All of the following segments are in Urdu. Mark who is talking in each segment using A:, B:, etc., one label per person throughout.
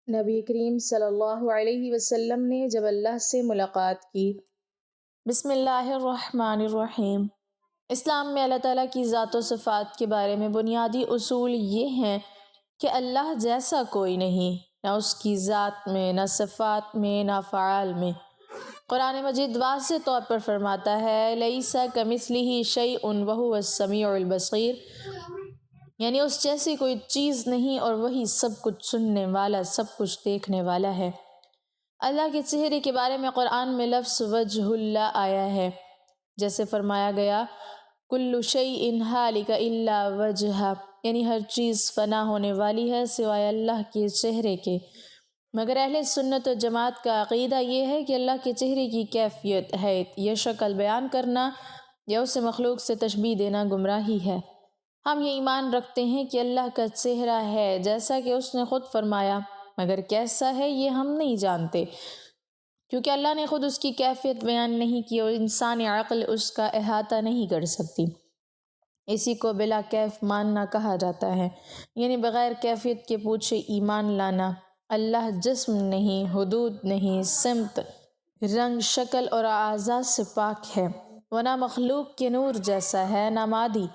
A: نبی کریم صلی اللہ علیہ وسلم نے جب اللہ سے ملاقات کی۔ بسم اللہ الرحمن الرحیم۔ اسلام میں اللہ تعالیٰ کی ذات و صفات کے بارے میں بنیادی اصول یہ ہیں کہ اللہ جیسا کوئی نہیں، نہ اس کی ذات میں، نہ صفات میں، نہ افعال میں۔ قرآن مجید واضح طور پر فرماتا ہے لیس کمثلہ شیء وہو السمیع البصیر، یعنی اس جیسی کوئی چیز نہیں اور وہی سب کچھ سننے والا، سب کچھ دیکھنے والا ہے۔ اللہ کے چہرے کے بارے میں قرآن میں لفظ وجہ اللہ آیا ہے، جیسے فرمایا گیا کل شیء ہالک الا وجہہ، یعنی ہر چیز فنا ہونے والی ہے سوائے اللہ کے چہرے کے۔ مگر اہل سنت و جماعت کا عقیدہ یہ ہے کہ اللہ کے چہرے کی کیفیت، حیت یا شکل بیان کرنا یا اسے مخلوق سے تشبیہ دینا گمراہی ہے۔ ہم یہ ایمان رکھتے ہیں کہ اللہ کا چہرہ ہے جیسا کہ اس نے خود فرمایا، مگر کیسا ہے یہ ہم نہیں جانتے، کیونکہ اللہ نے خود اس کی کیفیت بیان نہیں کی اور انسانی عقل اس کا احاطہ نہیں کر سکتی۔ اسی کو بلا کیف ماننا کہا جاتا ہے، یعنی بغیر کیفیت کے پوچھے ایمان لانا۔ اللہ جسم نہیں، حدود نہیں، سمت، رنگ، شکل اور اعضاء سے پاک ہے۔ وہ نہ مخلوق کے نور جیسا ہے نہ مادی۔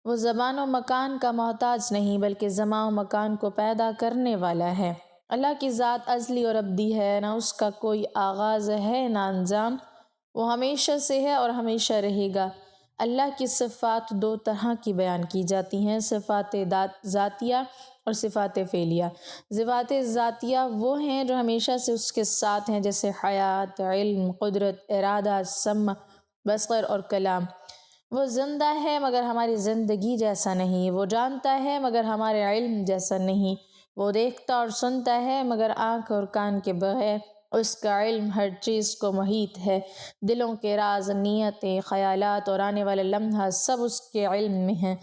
A: وہ زمان و مکان کا محتاج نہیں بلکہ زمان و مکان کو پیدا کرنے والا ہے۔ اللہ کی ذات ازلی اور ابدی ہے، نہ اس کا کوئی آغاز ہے نہ انجام۔ وہ ہمیشہ سے ہے اور ہمیشہ رہے گا۔ اللہ کی صفات دو طرح کی بیان کی جاتی ہیں، صفات ذاتیہ اور صفات فعلیہ۔ صفات ذاتیہ وہ ہیں جو ہمیشہ سے اس کے ساتھ ہیں، جیسے حیات، علم، قدرت، ارادہ، سمع، بصر اور کلام۔ وہ زندہ ہے مگر ہماری زندگی جیسا نہیں، وہ جانتا ہے مگر ہمارے علم جیسا نہیں، وہ دیکھتا اور سنتا ہے مگر آنکھ اور کان کے بغیر۔ اس کا علم ہر چیز کو محیط ہے، دلوں کے راز، نیتیں، خیالات اور آنے والے لمحہ سب اس کے علم میں ہیں۔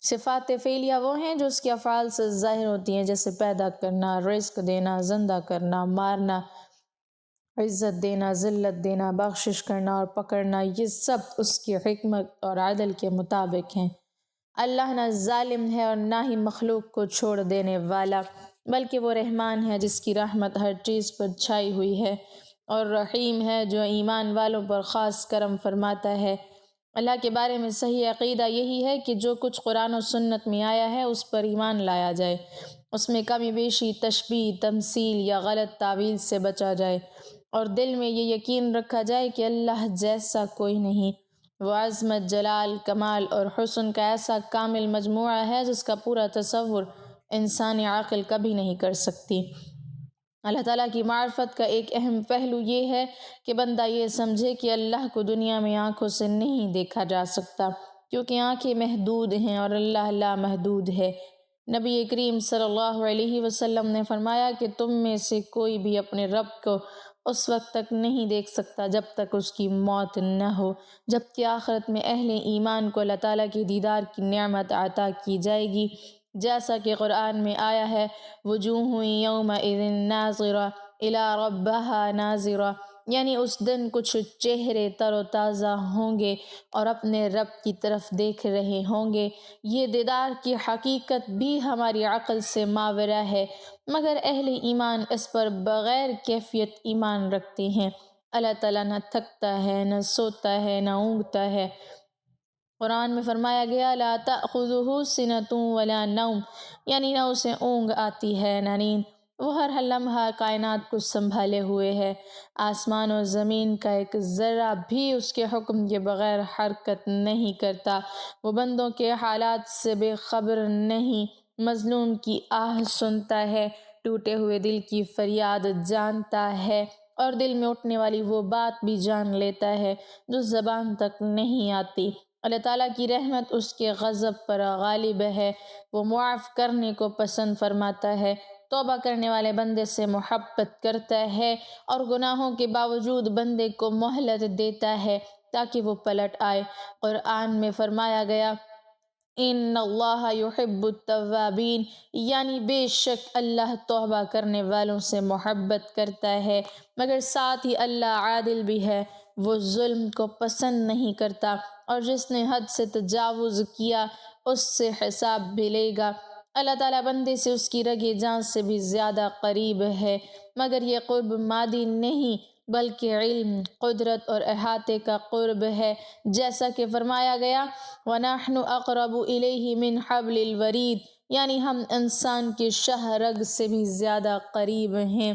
A: صفات فعلیہ وہ ہیں جو اس کے افعال سے ظاہر ہوتی ہیں، جیسے پیدا کرنا، رزق دینا، زندہ کرنا، مارنا، عزت دینا، ذلت دینا، بخشش کرنا اور پکڑنا، یہ سب اس کی حکمت اور عدل کے مطابق ہیں۔ اللہ نہ ظالم ہے اور نہ ہی مخلوق کو چھوڑ دینے والا، بلکہ وہ رحمان ہے جس کی رحمت ہر چیز پر چھائی ہوئی ہے، اور رحیم ہے جو ایمان والوں پر خاص کرم فرماتا ہے۔ اللہ کے بارے میں صحیح عقیدہ یہی ہے کہ جو کچھ قرآن و سنت میں آیا ہے اس پر ایمان لایا جائے، اس میں کمی بیشی، تشبیہ، تمثیل یا غلط تعویل سے بچا جائے، اور دل میں یہ یقین رکھا جائے کہ اللہ جیسا کوئی نہیں۔ وہ عظمت، جلال، کمال اور حسن کا ایسا کامل مجموعہ ہے جس کا پورا تصور انسانی عقل کبھی نہیں کر سکتی۔ اللہ تعالیٰ کی معرفت کا ایک اہم پہلو یہ ہے کہ بندہ یہ سمجھے کہ اللہ کو دنیا میں آنکھوں سے نہیں دیکھا جا سکتا، کیونکہ آنکھیں محدود ہیں اور اللہ لامحدود ہے۔ نبی کریم صلی اللہ علیہ وسلم نے فرمایا کہ تم میں سے کوئی بھی اپنے رب کو اس وقت تک نہیں دیکھ سکتا جب تک اس کی موت نہ ہو، جبکہ آخرت میں اہل ایمان کو اللہ تعالیٰ کی دیدار کی نعمت عطا کی جائے گی، جیسا کہ قرآن میں آیا ہے وجوہ یومئذ ناظرہ الی ربہا ناظرہ، یعنی اس دن کچھ چہرے تر و تازہ ہوں گے اور اپنے رب کی طرف دیکھ رہے ہوں گے۔ یہ دیدار کی حقیقت بھی ہماری عقل سے ماورا ہے، مگر اہل ایمان اس پر بغیر کیفیت ایمان رکھتے ہیں۔ اللہ تعالیٰ نہ تھکتا ہے، نہ سوتا ہے، نہ اونگتا ہے۔ قرآن میں فرمایا گیا لا تأخذہ سنۃ ولا نوم، یعنی نہ اسے اونگ آتی ہے نہ نیند۔ وہ ہر لمحہ کائنات کو سنبھالے ہوئے ہے، آسمان و زمین کا ایک ذرہ بھی اس کے حکم کے بغیر حرکت نہیں کرتا۔ وہ بندوں کے حالات سے بے خبر نہیں، مظلوم کی آہ سنتا ہے، ٹوٹے ہوئے دل کی فریاد جانتا ہے، اور دل میں اٹھنے والی وہ بات بھی جان لیتا ہے جو زبان تک نہیں آتی۔ اللہ تعالیٰ کی رحمت اس کے غضب پر غالب ہے، وہ معاف کرنے کو پسند فرماتا ہے، توبہ کرنے والے بندے سے محبت کرتا ہے، اور گناہوں کے باوجود بندے کو مہلت دیتا ہے تاکہ وہ پلٹ آئے۔ قرآن میں فرمایا گیا ان اللہ یحب التوابین، یعنی بے شک اللہ توبہ کرنے والوں سے محبت کرتا ہے، مگر ساتھ ہی اللہ عادل بھی ہے، وہ ظلم کو پسند نہیں کرتا، اور جس نے حد سے تجاوز کیا اس سے حساب بھی لے گا۔ اللہ تعالیٰ بندے سے اس کی رگِ جان سے بھی زیادہ قریب ہے، مگر یہ قرب مادی نہیں بلکہ علم، قدرت اور احاطے کا قرب ہے، جیسا کہ فرمایا گیا وَنَحْنُ أَقْرَبُ إِلَيْهِ مِنْ حَبْلِ الْوَرِيدِ، یعنی ہم انسان کے شہ رگ سے بھی زیادہ قریب ہیں۔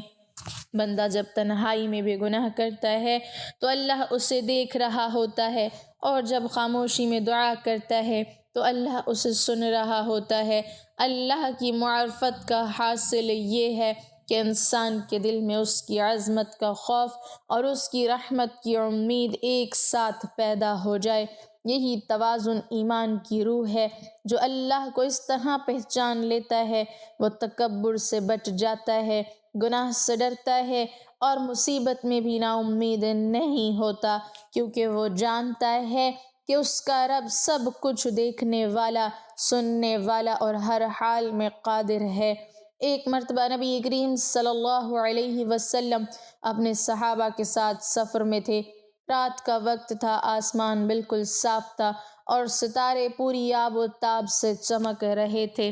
A: بندہ جب تنہائی میں بھی گناہ کرتا ہے تو اللہ اسے دیکھ رہا ہوتا ہے، اور جب خاموشی میں دعا کرتا ہے تو اللہ اسے سن رہا ہوتا ہے۔ اللہ کی معرفت کا حاصل یہ ہے کہ انسان کے دل میں اس کی عظمت کا خوف اور اس کی رحمت کی امید ایک ساتھ پیدا ہو جائے۔ یہی توازن ایمان کی روح ہے۔ جو اللہ کو اس طرح پہچان لیتا ہے وہ تکبر سے بچ جاتا ہے، گناہ سے ڈرتا ہے اور مصیبت میں بھی نا امید نہیں ہوتا، کیونکہ وہ جانتا ہے کہ اس کا رب سب کچھ دیکھنے والا، سننے والا اور ہر حال میں قادر ہے۔ ایک مرتبہ نبی کریم صلی اللہ علیہ وسلم اپنے صحابہ کے ساتھ سفر میں تھے۔ رات کا وقت تھا، آسمان بالکل صاف تھا اور ستارے پوری آب و تاب سے چمک رہے تھے۔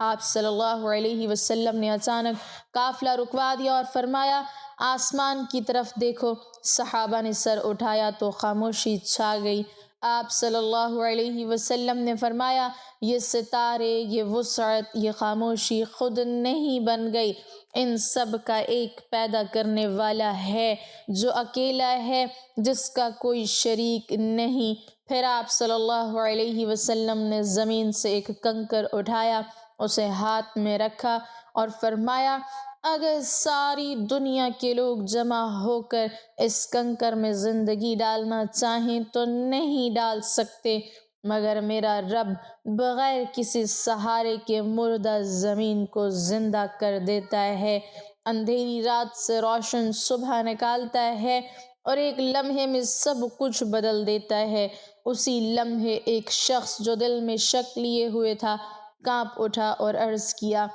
A: آپ صلی اللہ علیہ وسلم نے اچانک قافلہ رکوا دیا اور فرمایا آسمان کی طرف دیکھو۔ صحابہ نے سر اٹھایا تو خاموشی چھا گئی۔ آپ صلی اللہ علیہ وسلم نے فرمایا یہ ستارے، یہ وسعت، یہ خاموشی خود نہیں بن گئی، ان سب کا ایک پیدا کرنے والا ہے جو اکیلا ہے، جس کا کوئی شریک نہیں۔ پھر آپ صلی اللہ علیہ وسلم نے زمین سے ایک کنکر اٹھایا، اسے ہاتھ میں رکھا اور فرمایا اگر ساری دنیا کے لوگ جمع ہو کر اس کنکر میں زندگی ڈالنا چاہیں تو نہیں ڈال سکتے، مگر میرا رب بغیر کسی سہارے کے مردہ زمین کو زندہ کر دیتا ہے، اندھیری رات سے روشن صبح نکالتا ہے اور ایک لمحے میں سب کچھ بدل دیتا ہے۔ اسی لمحے ایک شخص جو دل میں شک لیے ہوئے تھا کانپ اٹھا اور عرض کیا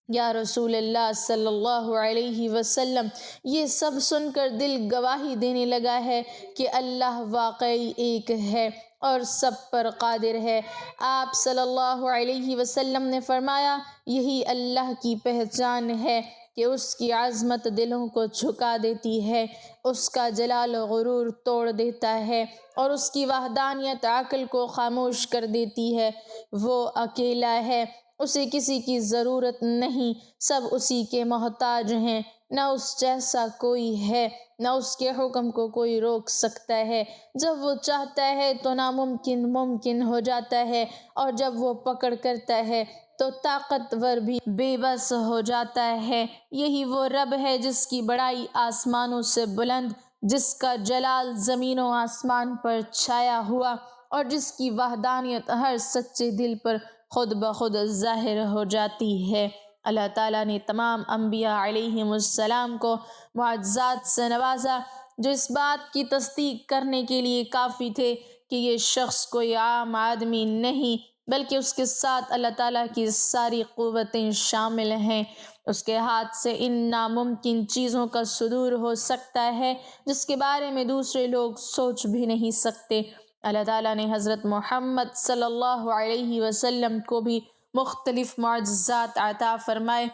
A: یا رسول اللہ صلی اللہ علیہ وسلم، یہ سب سن کر دل گواہی دینے لگا ہے کہ اللہ واقعی ایک ہے اور سب پر قادر ہے۔ آپ صلی اللہ علیہ وسلم نے فرمایا یہی اللہ کی پہچان ہے کہ اس کی عظمت دلوں کو جھکا دیتی ہے، اس کا جلال و غرور توڑ دیتا ہے اور اس کی وحدانیت عقل کو خاموش کر دیتی ہے۔ وہ اکیلا ہے، اسے کسی کی ضرورت نہیں، سب اسی کے محتاج ہیں، نہ اس جیسا کوئی ہے، نہ اس کے حکم کو کوئی روک سکتا ہے۔ جب وہ چاہتا ہے تو ناممکن ممکن ہو جاتا ہے، اور جب وہ پکڑ کرتا ہے تو طاقتور بھی بے بس ہو جاتا ہے۔ یہی وہ رب ہے جس کی بڑائی آسمانوں سے بلند، جس کا جلال زمین و آسمان پر چھایا ہوا، اور جس کی وحدانیت ہر سچے دل پر خود بخود ظاہر ہو جاتی ہے۔ اللہ تعالیٰ نے تمام انبیاء علیہم السلام کو معجزات سے نوازا جو اس بات کی تصدیق کرنے کے لیے کافی تھے کہ یہ شخص کوئی عام آدمی نہیں، بلکہ اس کے ساتھ اللہ تعالیٰ کی ساری قوتیں شامل ہیں۔ اس کے ہاتھ سے ان ناممکن چیزوں کا صدور ہو سکتا ہے جس کے بارے میں دوسرے لوگ سوچ بھی نہیں سکتے۔ اللہ تعالیٰ نے حضرت محمد صلی اللہ علیہ وسلم کو بھی مختلف معجزات عطا فرمائے،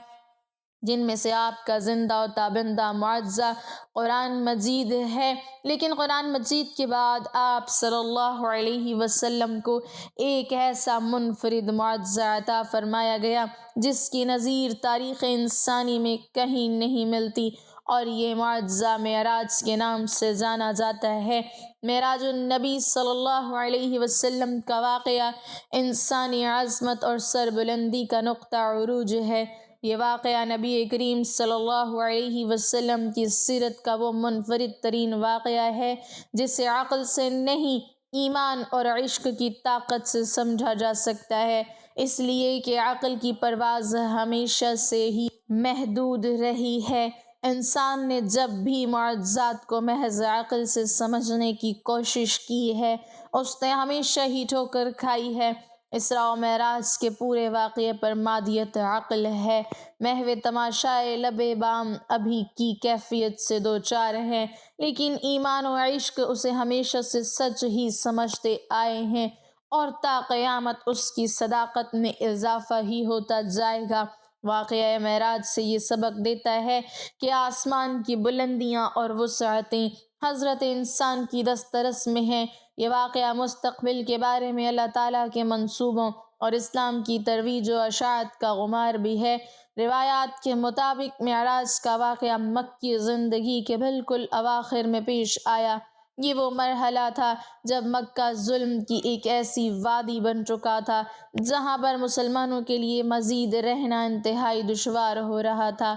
A: جن میں سے آپ کا زندہ و تابندہ معجزہ قرآن مجید ہے۔ لیکن قرآن مجید کے بعد آپ صلی اللہ علیہ وسلم کو ایک ایسا منفرد معجزہ عطا فرمایا گیا جس کی نظیر تاریخ انسانی میں کہیں نہیں ملتی، اور یہ معجزہ معراج کے نام سے جانا جاتا ہے۔ معراج النبی صلی اللہ علیہ وسلم کا واقعہ انسانی عظمت اور سربلندی کا نقطہ عروج ہے۔ یہ واقعہ نبی کریم صلی اللہ علیہ وسلم کی سیرت کا وہ منفرد ترین واقعہ ہے جسے عقل سے نہیں، ایمان اور عشق کی طاقت سے سمجھا جا سکتا ہے، اس لیے کہ عقل کی پرواز ہمیشہ سے ہی محدود رہی ہے۔ انسان نے جب بھی معجزات کو محض عقل سے سمجھنے کی کوشش کی ہے، اس نے ہمیشہ ہی ٹھوکر کھائی ہے۔ اسراء و معراج کے پورے واقعے پر مادیت عقل ہے، محو تماشائے لب بام ابھی کی کیفیت سے دوچار ہے، لیکن ایمان و عشق اسے ہمیشہ سے سچ ہی سمجھتے آئے ہیں اور تا قیامت اس کی صداقت میں اضافہ ہی ہوتا جائے گا۔ واقعہ معراج سے یہ سبق دیتا ہے کہ آسمان کی بلندیاں اور وسعتیں حضرت انسان کی دسترس میں ہیں۔ یہ واقعہ مستقبل کے بارے میں اللہ تعالیٰ کے منصوبوں اور اسلام کی ترویج و اشاعت کا غمار بھی ہے۔ روایات کے مطابق معراج کا واقعہ مکی زندگی کے بالکل اواخر میں پیش آیا۔ یہ وہ مرحلہ تھا جب مکہ ظلم کی ایک ایسی وادی بن چکا تھا جہاں پر مسلمانوں کے لیے مزید رہنا انتہائی دشوار ہو رہا تھا۔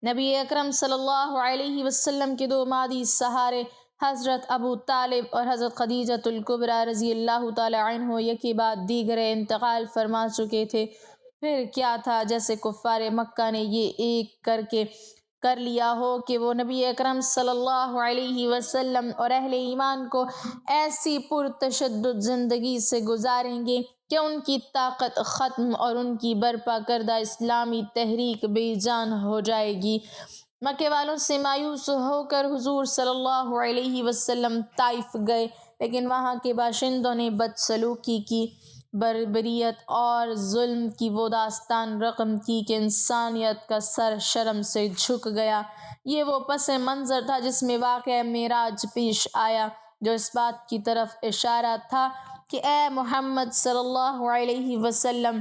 A: نبی اکرم صلی اللہ علیہ وسلم کے دو مادی سہارے حضرت ابو طالب اور حضرت خدیجۃ الکبریٰ رضی اللہ تعالی عنہ یکے بعد دیگرے انتقال فرما چکے تھے۔ پھر کیا تھا جیسے کفار مکہ نے یہ ایک کر لیا ہو کہ وہ نبی اکرم صلی اللہ علیہ وسلم اور اہل ایمان کو ایسی پرتشدد زندگی سے گزاریں گے کہ ان کی طاقت ختم اور ان کی برپا کردہ اسلامی تحریک بے جان ہو جائے گی۔ مکے والوں سے مایوس ہو کر حضور صلی اللہ علیہ وسلم طائف گئے، لیکن وہاں کے باشندوں نے بدسلوکی کی، بربریت اور ظلم کی وہ داستان رقم کی کہ انسانیت کا سر شرم سے جھک گیا۔ یہ وہ پس منظر تھا جس میں واقعہ معراج پیش آیا، جو اس بات کی طرف اشارہ تھا کہ اے محمد صلی اللہ علیہ وسلم،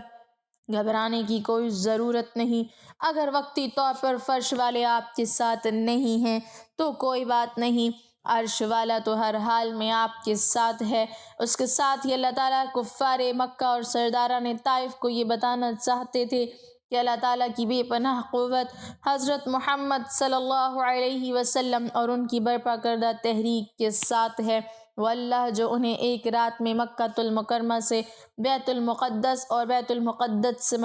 A: گھبرانے کی کوئی ضرورت نہیں۔ اگر وقتی طور پر فرش والے آپ کے ساتھ نہیں ہیں تو کوئی بات نہیں، عرش والا تو ہر حال میں آپ کے ساتھ ہے۔ اس کے ساتھ ہی اللہ تعالیٰ کفار مکہ اور سرداران طائف کو یہ بتانا چاہتے تھے کہ اللہ تعالیٰ کی بے پناہ قوت حضرت محمد صلی اللہ علیہ وسلم اور ان کی برپا کردہ تحریک کے ساتھ ہے۔ وہ اللہ جو انہیں ایک رات میں مکہ المکرمہ سے بیت المقدس اور بیت المقدس سے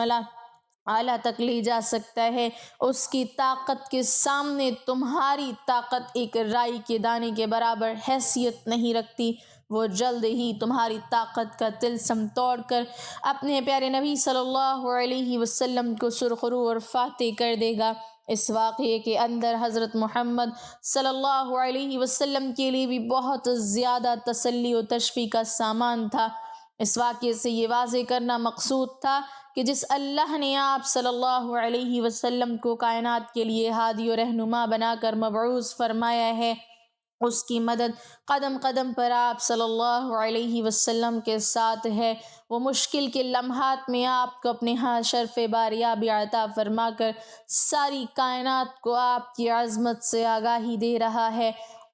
A: اعلیٰ تک لے جا سکتا ہے، اس کی طاقت کے سامنے تمہاری طاقت ایک رائی کے دانے کے برابر حیثیت نہیں رکھتی۔ وہ جلد ہی تمہاری طاقت کا طلسم توڑ کر اپنے پیارے نبی صلی اللہ علیہ وسلم کو سرخرو اور فاتح کر دے گا۔ اس واقعے کے اندر حضرت محمد صلی اللہ علیہ وسلم کے لیے بھی بہت زیادہ تسلی و تشفیع کا سامان تھا۔ اس واقعے سے یہ واضح کرنا مقصود تھا کہ جس اللہ نے آپ صلی اللہ علیہ وسلم کو کائنات کے لیے ہادی و رہنما بنا کر مبعوث فرمایا ہے، اس کی مدد قدم قدم پر آپ صلی اللہ علیہ وسلم کے ساتھ ہے۔ وہ مشکل کے لمحات میں آپ کو اپنے ہاں شرف باریابی عطا فرما کر ساری کائنات کو آپ کی عظمت سے آگاہی دے رہا ہے،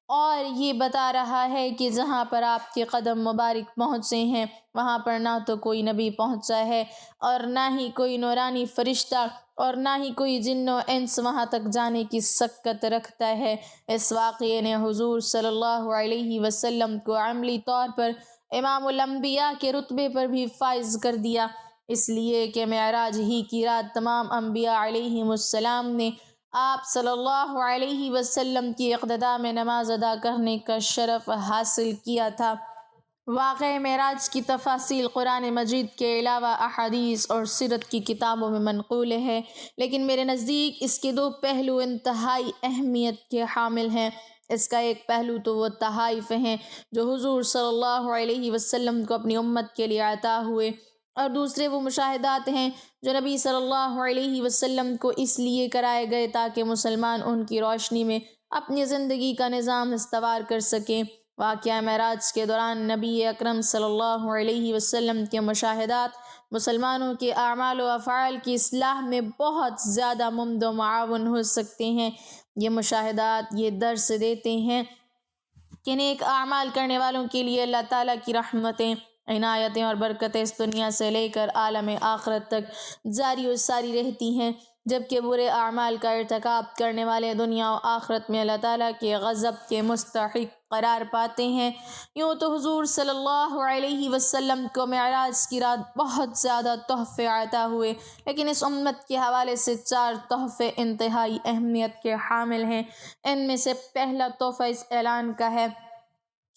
A: اور یہ بتا رہا ہے کہ جہاں پر آپ کے قدم مبارک پہنچے ہیں وہاں پر نہ تو کوئی نبی پہنچا ہے اور نہ ہی کوئی نورانی فرشتہ اور نہ ہی کوئی جن و انس وہاں تک جانے کی سکت رکھتا ہے۔ اس واقعے نے حضور صلی اللہ علیہ وسلم کو عملی طور پر امام الانبیاء کے رتبے پر بھی فائز کر دیا، اس لیے کہ معراج ہی کی رات تمام انبیاء علیہم السلام نے آپ صلی اللہ علیہ وسلم کی اقتداء میں نماز ادا کرنے کا شرف حاصل کیا تھا۔ واقعہ معراج کی تفاصیل قرآن مجید کے علاوہ احادیث اور سیرت کی کتابوں میں منقول ہے، لیکن میرے نزدیک اس کے دو پہلو انتہائی اہمیت کے حامل ہیں۔ اس کا ایک پہلو تو وہ تحائف ہیں جو حضور صلی اللہ علیہ وسلم کو اپنی امت کے لیے عطا ہوئے، اور دوسرے وہ مشاہدات ہیں جو نبی صلی اللہ علیہ وسلم کو اس لیے کرائے گئے تاکہ مسلمان ان کی روشنی میں اپنی زندگی کا نظام استوار کر سکیں۔ واقعہ معراج کے دوران نبی اکرم صلی اللہ علیہ وسلم کے مشاہدات مسلمانوں کے اعمال و افعال کی اصلاح میں بہت زیادہ ممد و معاون ہو سکتے ہیں۔ یہ مشاہدات یہ درس دیتے ہیں کہ نیک اعمال کرنے والوں کے لیے اللہ تعالیٰ کی رحمتیں، عنایتیں اور برکتیں اس دنیا سے لے کر عالم آخرت تک جاری و ساری رہتی ہیں، جبکہ برے اعمال کا ارتکاب کرنے والے دنیا و آخرت میں اللہ تعالیٰ کے غضب کے مستحق قرار پاتے ہیں۔ یوں تو حضور صلی اللہ علیہ وسلم کو معراج کی رات بہت زیادہ تحفے عطا ہوئے، لیکن اس امت کے حوالے سے 4 تحفے انتہائی اہمیت کے حامل ہیں۔ ان میں سے پہلا تحفہ اس اعلان کا ہے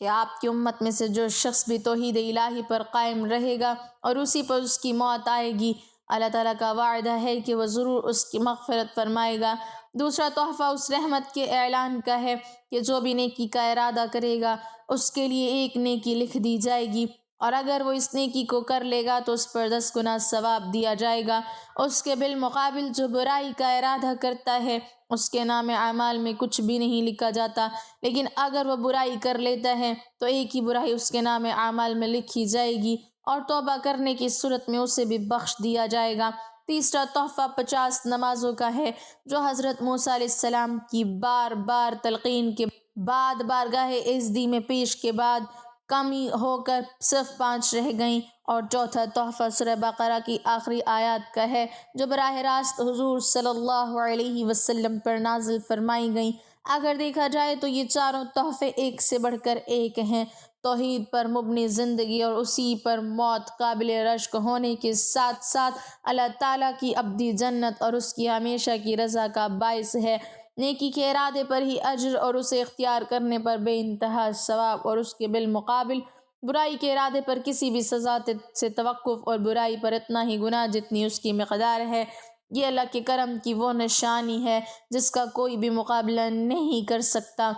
A: کہ آپ کی امت میں سے جو شخص بھی توحید الہی پر قائم رہے گا اور اسی پر اس کی موت آئے گی، اللہ تعالیٰ کا وعدہ ہے کہ وہ ضرور اس کی مغفرت فرمائے گا۔ دوسرا تحفہ اس رحمت کے اعلان کا ہے کہ جو بھی نیکی کا ارادہ کرے گا اس کے لیے ایک نیکی لکھ دی جائے گی، اور اگر وہ اس نیکی کو کر لے گا تو اس پر 10 گنا ثواب دیا جائے گا۔ اس کے بالمقابل جو برائی کا ارادہ کرتا ہے اس کے نام اعمال میں کچھ بھی نہیں لکھا جاتا، لیکن اگر وہ برائی کر لیتا ہے تو ایک ہی برائی اس کے نام اعمال میں لکھی جائے گی اور توبہ کرنے کی صورت میں اسے بھی بخش دیا جائے گا۔ تیسرا تحفہ 50 نمازوں کا ہے جو حضرت موسیٰ علیہ السلام کی بار بار تلقین کے بعد بارگاہ اعزدی میں پیش کے بعد کمی ہو کر صرف 5 رہ گئیں، اور چوتھا تحفہ سورہ بقرہ کی آخری آیات کا ہے جو براہ راست حضور صلی اللہ علیہ وسلم پر نازل فرمائی گئیں۔ اگر دیکھا جائے تو یہ چاروں تحفے ایک سے بڑھ کر ایک ہیں۔ توحید پر مبنی زندگی اور اسی پر موت قابل رشک ہونے کے ساتھ ساتھ اللہ تعالیٰ کی ابدی جنت اور اس کی ہمیشہ کی رضا کا باعث ہے۔ نیکی کے ارادے پر ہی اجر اور اسے اختیار کرنے پر بے انتہا ثواب، اور اس کے بالمقابل برائی کے ارادے پر کسی بھی سزا سے توقف اور برائی پر اتنا ہی گناہ جتنی اس کی مقدار ہے۔ یہ اللہ کے کرم کی وہ نشانی ہے جس کا کوئی بھی مقابلہ نہیں کر سکتا۔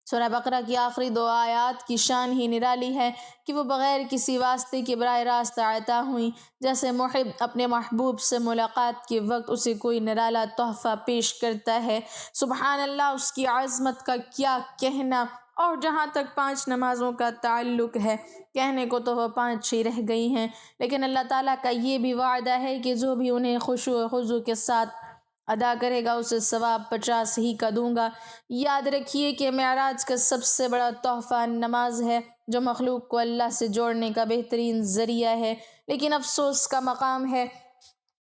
A: سورہ بقرہ کی آخری 2 آیات کی شان ہی نرالی ہے کہ وہ بغیر کسی واسطے کے براہ راست عطا ہوئیں، جیسے محب اپنے محبوب سے ملاقات کے وقت اسے کوئی نرالا تحفہ پیش کرتا ہے۔ سبحان اللہ، اس کی عظمت کا کیا کہنا۔ اور جہاں تک 5 نمازوں کا تعلق ہے، کہنے کو تو وہ 5 ہی رہ گئی ہیں، لیکن اللہ تعالیٰ کا یہ بھی وعدہ ہے کہ جو بھی انہیں خشوع و خضوع کے ساتھ ادا کرے گا اسے ثواب 50 ہی کا دوں گا۔ یاد رکھیے کہ معراج کا سب سے بڑا تحفہ نماز ہے جو مخلوق کو اللہ سے جوڑنے کا بہترین ذریعہ ہے، لیکن افسوس کا مقام ہے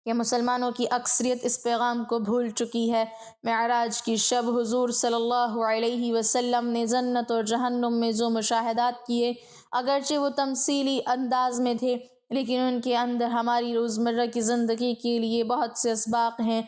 A: کہ مسلمانوں کی اکثریت اس پیغام کو بھول چکی ہے۔ معراج کی شب حضور صلی اللہ علیہ وسلم نے جنت اور جہنم میں جو مشاہدات کیے، اگرچہ وہ تمثیلی انداز میں تھے، لیکن ان کے اندر ہماری روزمرہ کی زندگی کے لیے بہت سے اسباق ہیں۔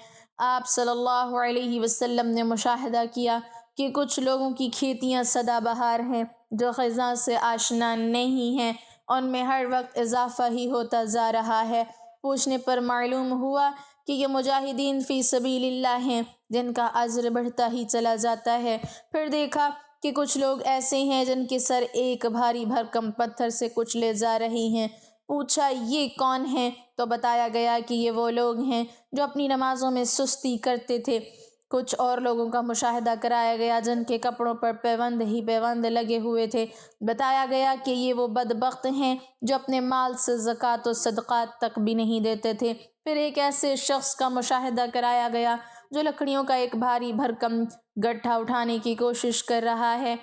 A: آپ صلی اللہ علیہ وسلم نے مشاہدہ کیا کہ کچھ لوگوں کی کھیتیاں سدا بہار ہیں، جو خزاں سے آشنا نہیں ہیں، ان میں ہر وقت اضافہ ہی ہوتا جا رہا ہے۔ پوچھنے پر معلوم ہوا کہ یہ مجاہدین فی سبیل اللہ ہیں جن کا اجر بڑھتا ہی چلا جاتا ہے۔ پھر دیکھا کہ کچھ لوگ ایسے ہیں جن کے سر ایک بھاری بھرکم پتھر سے کچلے جا رہے ہیں۔ پوچھا یہ کون ہیں؟ تو بتایا گیا کہ یہ وہ لوگ ہیں جو اپنی نمازوں میں سستی کرتے تھے۔ کچھ اور لوگوں کا مشاہدہ کرایا گیا جن کے کپڑوں پر پیوند ہی پیوند لگے ہوئے تھے۔ بتایا گیا کہ یہ وہ بدبخت ہیں جو اپنے مال سے زکوٰۃ و صدقات تک بھی نہیں دیتے تھے۔ پھر ایک ایسے شخص کا مشاہدہ کرایا گیا جو لکڑیوں کا ایک بھاری بھرکم گٹھا اٹھانے کی کوشش کر رہا ہے،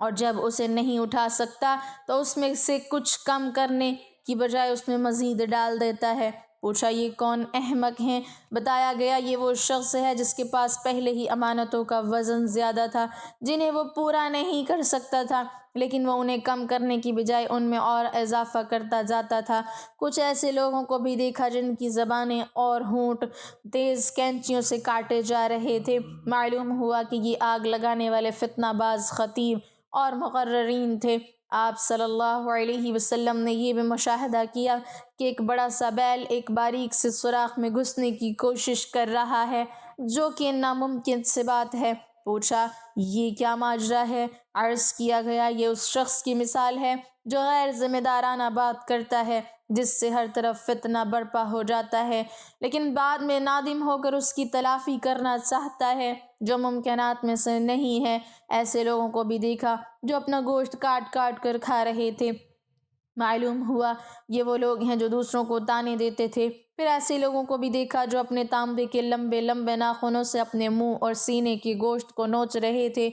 A: اور جب اسے نہیں اٹھا سکتا تو اس میں سے کچھ کم کرنے کی بجائے اس میں مزید ڈال دیتا ہے۔ پوچھا یہ کون احمق ہیں؟ بتایا گیا یہ وہ شخص ہے جس کے پاس پہلے ہی امانتوں کا وزن زیادہ تھا جنہیں وہ پورا نہیں کر سکتا تھا، لیکن وہ انہیں کم کرنے کی بجائے ان میں اور اضافہ کرتا جاتا تھا۔ کچھ ایسے لوگوں کو بھی دیکھا جن کی زبانیں اور ہونٹ تیز کینچیوں سے کاٹے جا رہے تھے۔ معلوم ہوا کہ یہ آگ لگانے والے فتنہ باز خطیب اور مقررین تھے۔ آپ صلی اللہ علیہ وسلم نے یہ بھی مشاہدہ کیا کہ ایک بڑا سا بیل ایک باریک سے سوراخ میں گھسنے کی کوشش کر رہا ہے، جو کہ ناممکن سی بات ہے۔ پوچھا یہ کیا ماجرا ہے؟ عرض کیا گیا یہ اس شخص کی مثال ہے جو غیر ذمہ دارانہ بات کرتا ہے جس سے ہر طرف فتنہ برپا ہو جاتا ہے، لیکن بعد میں نادم ہو کر اس کی تلافی کرنا چاہتا ہے، جو ممکنات میں سے نہیں ہے۔ ایسے لوگوں کو بھی دیکھا جو اپنا گوشت کاٹ کاٹ کر کھا رہے تھے۔ معلوم ہوا یہ وہ لوگ ہیں جو دوسروں کو تانے دیتے تھے۔ پھر ایسے لوگوں کو بھی دیکھا جو اپنے تانبے کے لمبے لمبے ناخنوں سے اپنے منہ اور سینے کے گوشت کو نوچ رہے تھے۔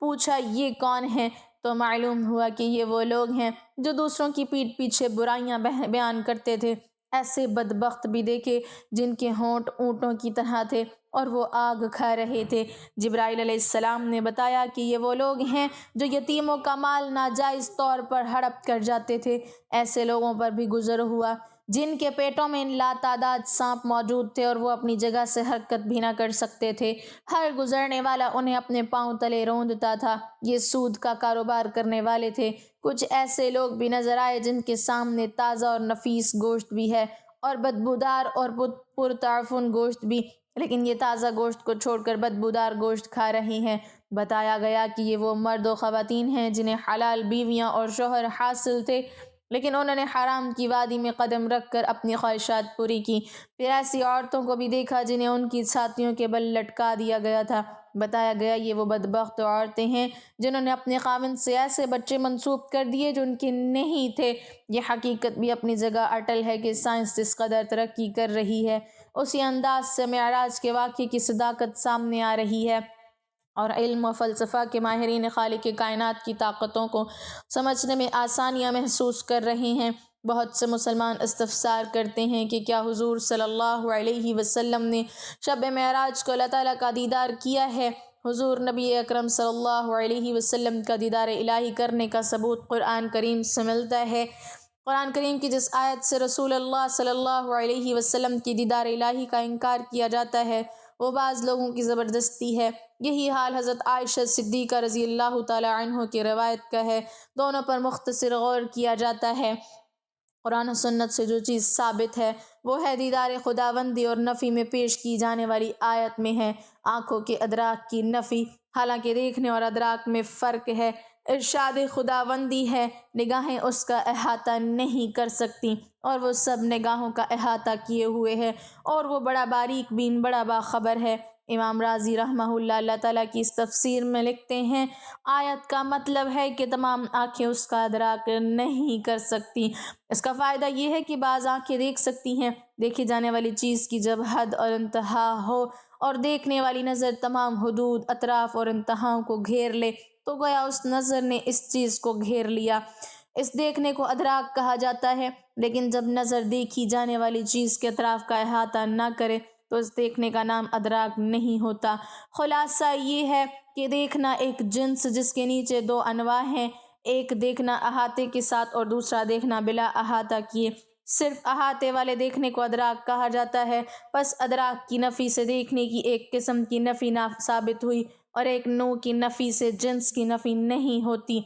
A: پوچھا یہ کون ہیں؟ تو معلوم ہوا کہ یہ وہ لوگ ہیں جو دوسروں کی پیٹھ پیچھے برائیاں بیان کرتے تھے۔ ایسے بدبخت بھی دیکھے جن کے ہونٹ اونٹوں کی طرح تھے اور وہ آگ کھا رہے تھے۔ جبرائیل علیہ السلام نے بتایا کہ یہ وہ لوگ ہیں جو یتیموں کا مال ناجائز طور پر ہڑپ کر جاتے تھے۔ ایسے لوگوں پر بھی گزر ہوا جن کے پیٹوں میں لاتعداد سانپ موجود تھے اور وہ اپنی جگہ سے حرکت بھی نہ کر سکتے تھے۔ ہر گزرنے والا انہیں اپنے پاؤں تلے روندتا تھا۔ یہ سود کا کاروبار کرنے والے تھے۔ کچھ ایسے لوگ بھی نظر آئے جن کے سامنے تازہ اور نفیس گوشت بھی ہے اور بدبودار اور پرتعفن گوشت بھی، لیکن یہ تازہ گوشت کو چھوڑ کر بدبودار گوشت کھا رہے ہیں۔ بتایا گیا کہ یہ وہ مرد و خواتین ہیں جنہیں حلال بیویاں اور شوہر حاصل تھے، لیکن انہوں نے حرام کی وادی میں قدم رکھ کر اپنی خواہشات پوری کی۔ پھر ایسی عورتوں کو بھی دیکھا جنہیں ان کی چھاتیوں کے بل لٹکا دیا گیا تھا۔ بتایا گیا یہ وہ بدبخت عورتیں ہیں جنہوں نے اپنے خاوند سے ایسے بچے منسوب کر دیے جو ان کے نہیں تھے۔ یہ حقیقت بھی اپنی جگہ اٹل ہے کہ سائنس جس قدر ترقی کر رہی ہے، اسی انداز سے معراج کے واقعے کی صداقت سامنے آ رہی ہے، اور علم و فلسفہ کے ماہرین خالق کائنات کی طاقتوں کو سمجھنے میں آسانیاں محسوس کر رہے ہیں۔ بہت سے مسلمان استفسار کرتے ہیں کہ کیا حضور صلی اللہ علیہ وسلم نے شب معراج کو اللہ تعالیٰ کا دیدار کیا ہے؟ حضور نبی اکرم صلی اللہ علیہ وسلم کا دیدار الہی کرنے کا ثبوت قرآن کریم سے ملتا ہے۔ قرآن کریم کی جس آیت سے رسول اللہ صلی اللہ علیہ وسلم کی دیدار الہی کا انکار کیا جاتا ہے وہ بعض لوگوں کی زبردستی ہے۔ یہی حال حضرت عائشہ صدیقہ رضی اللہ تعالی عنہ کی روایت کا ہے۔ دونوں پر مختصر غور کیا جاتا ہے۔ قرآن و سنت سے جو چیز ثابت ہے وہ ہے دیدار خداوندی، اور نفی میں پیش کی جانے والی آیت میں ہے آنکھوں کے ادراک کی نفی، حالانکہ دیکھنے اور ادراک میں فرق ہے۔ ارشاد خداوندی ہے نگاہیں اس کا احاطہ نہیں کر سکتی، اور وہ سب نگاہوں کا احاطہ کیے ہوئے ہے، اور وہ بڑا باریک بین، بڑا باخبر ہے۔ امام رازی رحمہ اللہ تعالیٰ کی اس تفسیر میں لکھتے ہیں آیت کا مطلب ہے کہ تمام آنکھیں اس کا ادراک نہیں کر سکتی۔ اس کا فائدہ یہ ہے کہ بعض آنکھیں دیکھ سکتی ہیں، دیکھی جانے والی چیز کی جب حد اور انتہا ہو اور دیکھنے والی نظر تمام حدود، اطراف اور انتہاؤں کو گھیر لے تو گویا اس نظر نے اس چیز کو گھیر لیا۔ اس دیکھنے کو ادراک کہا جاتا ہے، لیکن جب نظر دیکھی جانے والی چیز کے اطراف کا احاطہ نہ کرے تو اس دیکھنے کا نام ادراک نہیں ہوتا۔ خلاصہ یہ ہے کہ دیکھنا ایک جنس جس کے نیچے دو انواع ہیں، ایک دیکھنا احاطے کے ساتھ اور دوسرا دیکھنا بلا احاطہ کیے۔ صرف احاطے والے دیکھنے کو ادراک کہا جاتا ہے۔ پس ادراک کی نفی سے دیکھنے کی ایک قسم کی نفی ثابت ہوئی، اور ایک نوع کی نفی سے جنس کی نفی نہیں ہوتی۔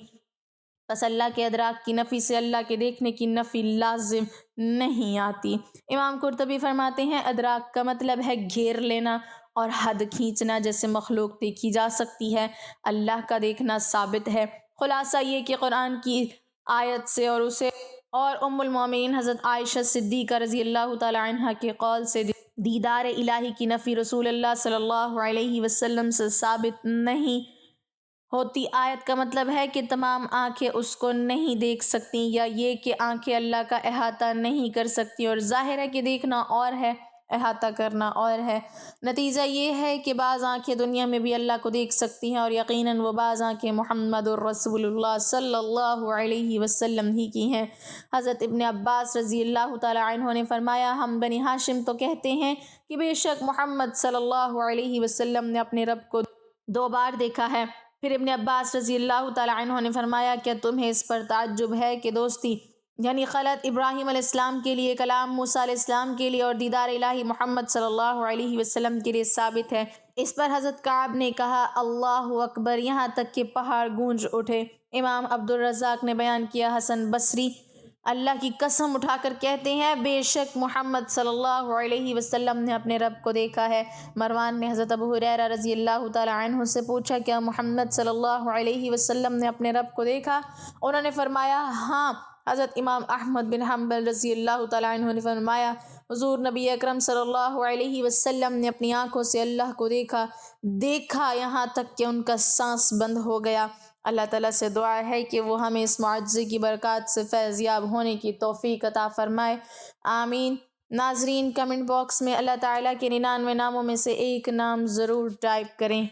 A: بس اللہ کے ادراک کی نفی سے اللہ کے دیکھنے کی نفی لازم نہیں آتی۔ امام قرطبی فرماتے ہیں ادراک کا مطلب ہے گھیر لینا اور حد کھینچنا، جیسے مخلوق دیکھی جا سکتی ہے، اللہ کا دیکھنا ثابت ہے۔ خلاصہ یہ کہ قرآن کی آیت سے اور اسے اور ام المومنین حضرت عائشہ صدیقہ رضی اللہ تعالی عنہ کے قول سے دیدار الہی کی نفی رسول اللہ صلی اللہ علیہ وسلم سے ثابت نہیں ہوتی۔ آیت کا مطلب ہے کہ تمام آنکھیں اس کو نہیں دیکھ سکتی، یا یہ کہ آنکھیں اللہ کا احاطہ نہیں کر سکتی، اور ظاہر ہے کہ دیکھنا اور ہے، احاطہ کرنا اور ہے۔ نتیجہ یہ ہے کہ بعض آنکھیں دنیا میں بھی اللہ کو دیکھ سکتی ہیں، اور یقیناً وہ بعض آنکھیں محمد الرسول اللہ صلی اللہ علیہ وسلم ہی کی ہیں۔ حضرت ابن عباس رضی اللہ تعالی عنہ نے فرمایا ہم بنی ہاشم تو کہتے ہیں کہ بے شک محمد صلی اللہ علیہ وسلم نے اپنے رب کو 2 بار دیکھا ہے۔ پھر ابن عباس رضی اللہ تعالی عنہ نے فرمایا کیا تمہیں اس پر تعجب ہے کہ دوستی یعنی خلط ابراہیم علیہ السلام کے لیے، کلام موسیٰ علیہ السلام کے لیے اور دیدار الہی محمد صلی اللہ علیہ وسلم کے لیے ثابت ہے؟ اس پر حضرت کعب نے کہا اللہ اکبر، یہاں تک کہ پہاڑ گونج اٹھے۔ امام عبدالرزاق نے بیان کیا حسن بصری اللہ کی قسم اٹھا کر کہتے ہیں بے شک محمد صلی اللہ علیہ وسلم نے اپنے رب کو دیکھا ہے۔ مروان نے حضرت ابو ہریرہ رضی اللہ تعالی عنہ سے پوچھا کیا محمد صلی اللہ علیہ وسلم نے اپنے رب کو دیکھا؟ انہوں نے فرمایا ہاں۔ حضرت امام احمد بن حنبل رضی اللہ تعالی عنہ نے فرمایا حضور نبی اکرم صلی اللہ علیہ وسلم نے اپنی آنکھوں سے اللہ کو دیکھا یہاں تک کہ ان کا سانس بند ہو گیا۔ اللہ تعالیٰ سے دعا ہے کہ وہ ہمیں اس معجزے کی برکات سے فیض یاب ہونے کی توفیق عطا فرمائے، آمین۔ ناظرین کمنٹ باکس میں اللہ تعالیٰ کے 99 ناموں میں سے ایک نام ضرور ٹائپ کریں۔